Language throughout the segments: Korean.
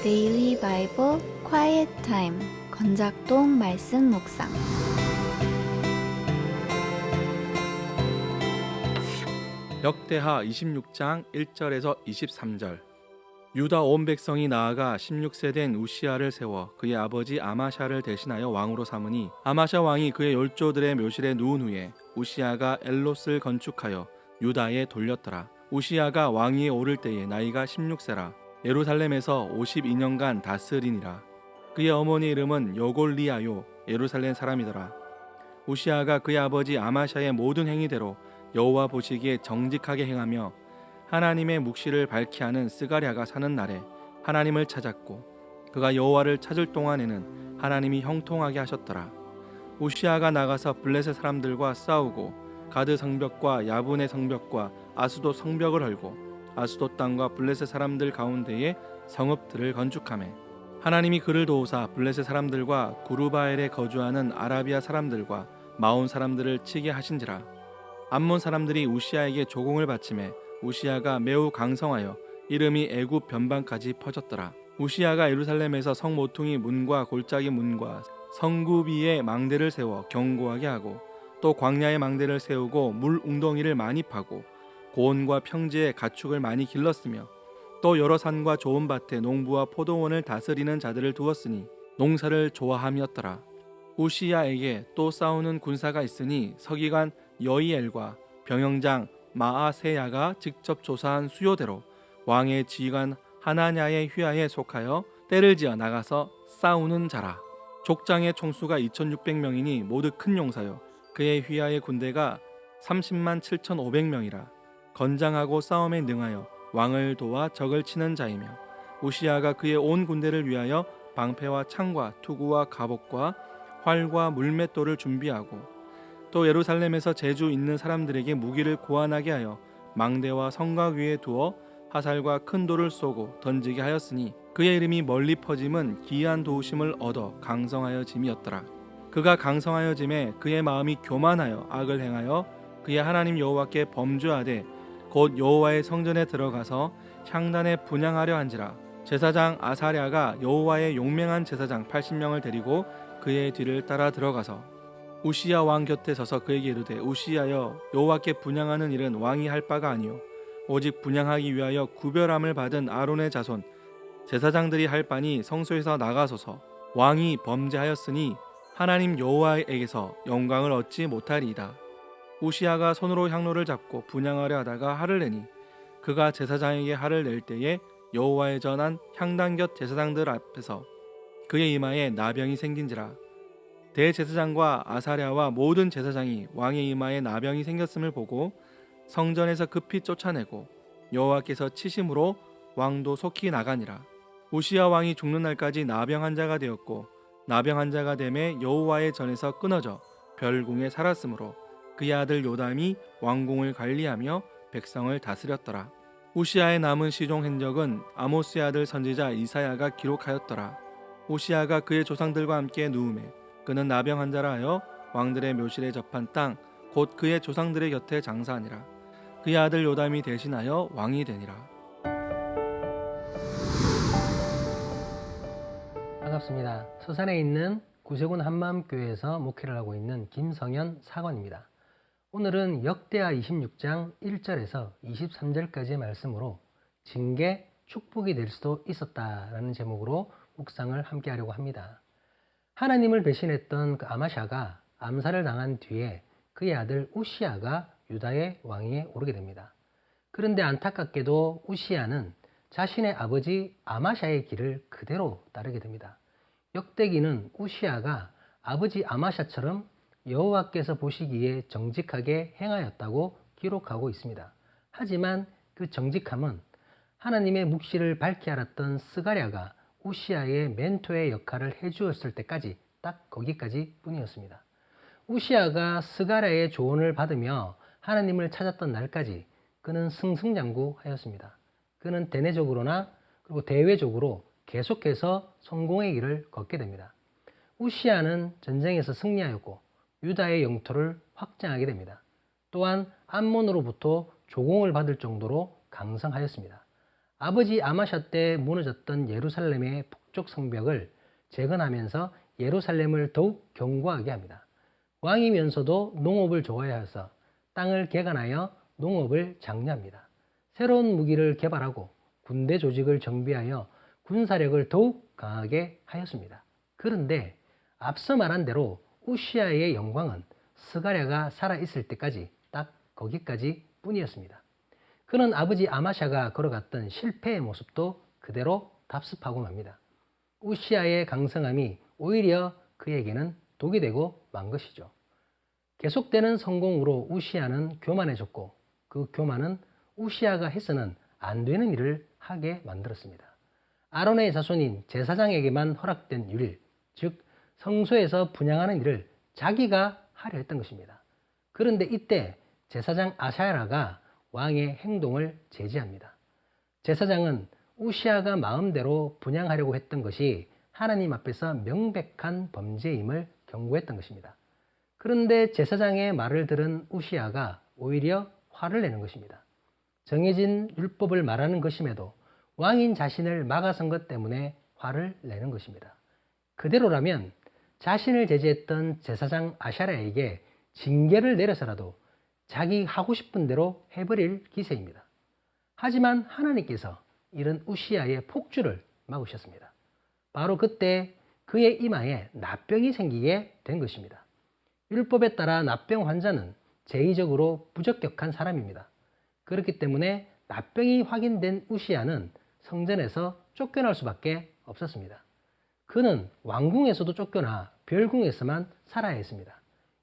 데일리 바이블 quiet 타임 건작동 말씀 묵상. 역대하 26장 1절에서 23절. 유다 온 백성이 나아가 16세 된 우시야를 세워 그의 아버지 아마샤를 대신하여 왕으로 삼으니 아마샤 왕이 그의 열조들의 묘실에 누운 후에 우시야가 엘롯을 건축하여 유다에 돌렸더라. 우시야가 왕위에 오를 때에 나이가 16세라. 예루살렘에서 52년간 다스리니라. 그의 어머니 이름은 여골리아요 예루살렘 사람이더라. 우시야가 그의 아버지 아마샤의 모든 행위대로 여호와 보시기에 정직하게 행하며 하나님의 묵시를 밝히 하는 스가랴가 사는 날에 하나님을 찾았고 그가 여호와를 찾을 동안에는 하나님이 형통하게 하셨더라. 우시야가 나가서 블레셋 사람들과 싸우고 가드 성벽과 야분의 성벽과 아스돗 성벽을 헐고 아스돗 땅과 블레셋 사람들 가운데에 성읍들을 건축하매 하나님이 그를 도우사 블레셋 사람들과 구르바엘에 거주하는 아라비아 사람들과 마온 사람들을 치게 하신지라. 암몬 사람들이 우시야에게 조공을 바치매 우시야가 매우 강성하여 이름이 애굽 변방까지 퍼졌더라. 우시야가 예루살렘에서 성 모퉁이 문과 골짜기 문과 성구비에 망대를 세워 견고하게 하고 또 광야에 망대를 세우고 물 웅덩이를 많이 파고 고온과 평지에 가축을 많이 길렀으며 또 여러 산과 좋은 밭에 농부와 포도원을 다스리는 자들을 두었으니 농사를 좋아함이었더라. 우시야에게 또 싸우는 군사가 있으니 서기관 여이엘과 병영장 마아세야가 직접 조사한 수요대로 왕의 지휘관 하나냐의 휘하에 속하여 떼를 지어 나가서 싸우는 자라. 족장의 총수가 2600명이니 모두 큰 용사요 그의 휘하의 군대가 30만 7500명이라. 건장하고 싸움에 능하여 왕을 도와 적을 치는 자이며 우시야가 그의 온 군대를 위하여 방패와 창과 투구와 갑옷과 활과 물맷돌을 준비하고 또 예루살렘에서 재주 있는 사람들에게 무기를 고안하게 하여 망대와 성곽 위에 두어 화살과 큰 돌을 쏘고 던지게 하였으니 그의 이름이 멀리 퍼짐은 기이한 도우심을 얻어 강성하여짐이었더라. 그가 강성하여짐에 그의 마음이 교만하여 악을 행하여 그의 하나님 여호와께 범죄하되 곧 여호와의 성전에 들어가서 향단에 분향하려 한지라. 제사장 아사랴가 여호와의 용맹한 제사장 80명을 데리고 그의 뒤를 따라 들어가서 우시야 왕 곁에 서서 그에게 이르되 우시야여 여호와께 분향하는 일은 왕이 할 바가 아니요 오직 분향하기 위하여 구별함을 받은 아론의 자손 제사장들이 할 바니 성소에서 나가소서. 왕이 범죄하였으니 하나님 여호와에게서 영광을 얻지 못하리이다. 우시야가 손으로 향로를 잡고 분향하려 하다가 할을 내니 그가 제사장에게 할을 낼 때에 여호와의 전한 향단 곁 제사장들 앞에서 그의 이마에 나병이 생긴지라. 대제사장과 아사랴와 모든 제사장이 왕의 이마에 나병이 생겼음을 보고 성전에서 급히 쫓아내고 여호와께서 치심으로 왕도 속히 나가니라. 우시야 왕이 죽는 날까지 나병 환자가 되었고 나병 환자가 되매 여호와의 전에서 끊어져 별궁에 살았으므로 그의 아들 요담이 왕궁을 관리하며 백성을 다스렸더라. 우시야의 남은 시종 행적은 아모스의 아들 선지자 이사야가 기록하였더라. 우시야가 그의 조상들과 함께 누우매 그는 나병 환자라 하여 왕들의 묘실에 접한 땅 곧 그의 조상들의 곁에 장사하니라. 그의 아들 요담이 대신하여 왕이 되니라. 반갑습니다. 서산에 있는 구세군 한마음교회에서 목회를 하고 있는 김성현 사관입니다. 오늘은 역대하 26장 1절에서 23절까지의 말씀으로 징계, 축복이 될 수도 있었다라는 제목으로 묵상을 함께 하려고 합니다. 하나님을 배신했던 그 아마샤가 암살을 당한 뒤에 그의 아들 우시야가 유다의 왕위에 오르게 됩니다. 그런데 안타깝게도 우시야는 자신의 아버지 아마샤의 길을 그대로 따르게 됩니다. 역대기는 우시야가 아버지 아마샤처럼 여호와께서 보시기에 정직하게 행하였다고 기록하고 있습니다. 하지만 그 정직함은 하나님의 묵시를 밝히 알았던 스가랴가 우시야의 멘토의 역할을 해주었을 때까지 딱 거기까지 뿐이었습니다. 우시야가 스가랴의 조언을 받으며 하나님을 찾았던 날까지 그는 승승장구하였습니다. 그는 대내적으로나 그리고 대외적으로 계속해서 성공의 길을 걷게 됩니다. 우시야는 전쟁에서 승리하였고 유다의 영토를 확장하게 됩니다. 또한 암몬으로부터 조공을 받을 정도로 강성하였습니다. 아버지 아마샤 때 무너졌던 예루살렘의 북쪽 성벽을 재건하면서 예루살렘을 더욱 견고하게 합니다. 왕이면서도 농업을 좋아해서 땅을 개간하여 농업을 장려합니다. 새로운 무기를 개발하고 군대 조직을 정비하여 군사력을 더욱 강하게 하였습니다. 그런데 앞서 말한 대로 우시아의 영광은 스가랴가 살아있을 때까지 딱 거기까지 뿐이었습니다. 그는 아버지 아마샤가 걸어갔던 실패의 모습도 그대로 답습하고 맙니다. 우시아의 강성함이 오히려 그에게는 독이 되고 만 것이죠. 계속되는 성공으로 우시아는 교만해졌고 그 교만은 우시아가 해서는 안 되는 일을 하게 만들었습니다. 아론의 자손인 제사장에게만 허락된 율, 즉 성소에서 분향하는 일을 자기가 하려 했던 것입니다. 그런데 이때 제사장 아샤야가 왕의 행동을 제지합니다. 제사장은 우시아가 마음대로 분향하려고 했던 것이 하나님 앞에서 명백한 범죄임을 경고했던 것입니다. 그런데 제사장의 말을 들은 우시아가 오히려 화를 내는 것입니다. 정해진 율법을 말하는 것임에도 왕인 자신을 막아선 것 때문에 화를 내는 것입니다. 그대로라면 자신을 제지했던 제사장 아샤랴에게 징계를 내려서라도 자기 하고 싶은 대로 해버릴 기세입니다. 하지만 하나님께서 이런 우시아의 폭주를 막으셨습니다. 바로 그때 그의 이마에 납병이 생기게 된 것입니다. 율법에 따라 납병 환자는 제의적으로 부적격한 사람입니다. 그렇기 때문에 납병이 확인된 우시아는 성전에서 쫓겨날 수밖에 없었습니다. 그는 왕궁에서도 쫓겨나 별궁에서만 살아야 했습니다.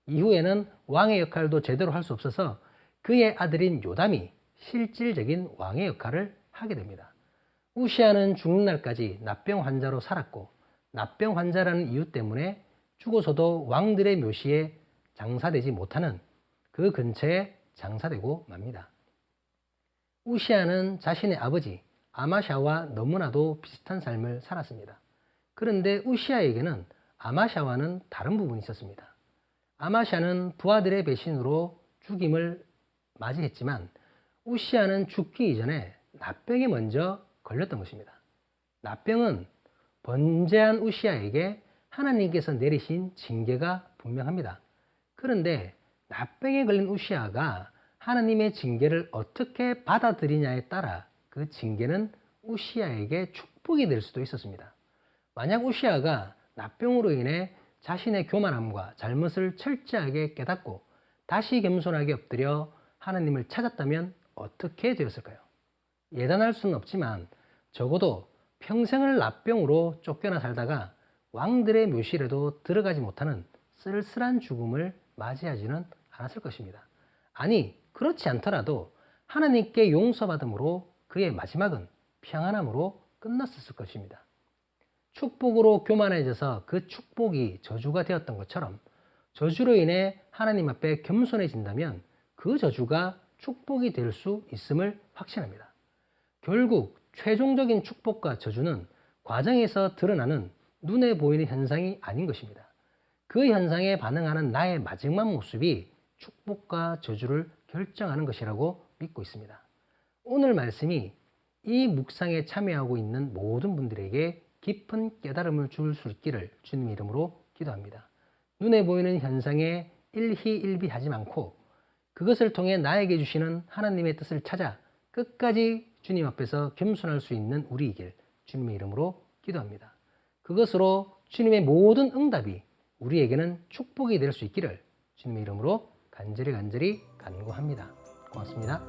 이후에는 왕의 역할도 제대로 할 수 없어서 그의 아들인 요담이 실질적인 왕의 역할을 하게 됩니다. 우시아는 죽는 날까지 납병 환자로 살았고 납병 환자라는 이유 때문에 죽어서도 왕들의 묘시에 장사되지 못하는 그 근처에 장사되고 맙니다. 우시아는 자신의 아버지 아마샤와 너무나도 비슷한 삶을 살았습니다. 그런데 우시아에게는 아마샤와는 다른 부분이 있었습니다. 아마샤는 부하들의 배신으로 죽임을 맞이했지만 우시아는 죽기 이전에 납병에 먼저 걸렸던 것입니다. 납병은 번제한 우시아에게 하나님께서 내리신 징계가 분명합니다. 그런데 납병에 걸린 우시아가 하나님의 징계를 어떻게 받아들이냐에 따라 그 징계는 우시아에게 축복이 될 수도 있었습니다. 만약 우시아가 납병으로 인해 자신의 교만함과 잘못을 철저하게 깨닫고 다시 겸손하게 엎드려 하나님을 찾았다면 어떻게 되었을까요? 예단할 수는 없지만 적어도 평생을 납병으로 쫓겨나 살다가 왕들의 묘실에도 들어가지 못하는 쓸쓸한 죽음을 맞이하지는 않았을 것입니다. 아니, 그렇지 않더라도 하나님께 용서받음으로 그의 마지막은 평안함으로 끝났을 것입니다. 축복으로 교만해져서 그 축복이 저주가 되었던 것처럼 저주로 인해 하나님 앞에 겸손해진다면 그 저주가 축복이 될 수 있음을 확신합니다. 결국 최종적인 축복과 저주는 과정에서 드러나는 눈에 보이는 현상이 아닌 것입니다. 그 현상에 반응하는 나의 마지막 모습이 축복과 저주를 결정하는 것이라고 믿고 있습니다. 오늘 말씀이 이 묵상에 참여하고 있는 모든 분들에게 깊은 깨달음을 줄 수 있기를 주님의 이름으로 기도합니다. 눈에 보이는 현상에 일희일비하지 않고 그것을 통해 나에게 주시는 하나님의 뜻을 찾아 끝까지 주님 앞에서 겸손할 수 있는 우리이길 주님의 이름으로 기도합니다. 그것으로 주님의 모든 응답이 우리에게는 축복이 될 수 있기를 주님의 이름으로 간절히 간구합니다. 고맙습니다.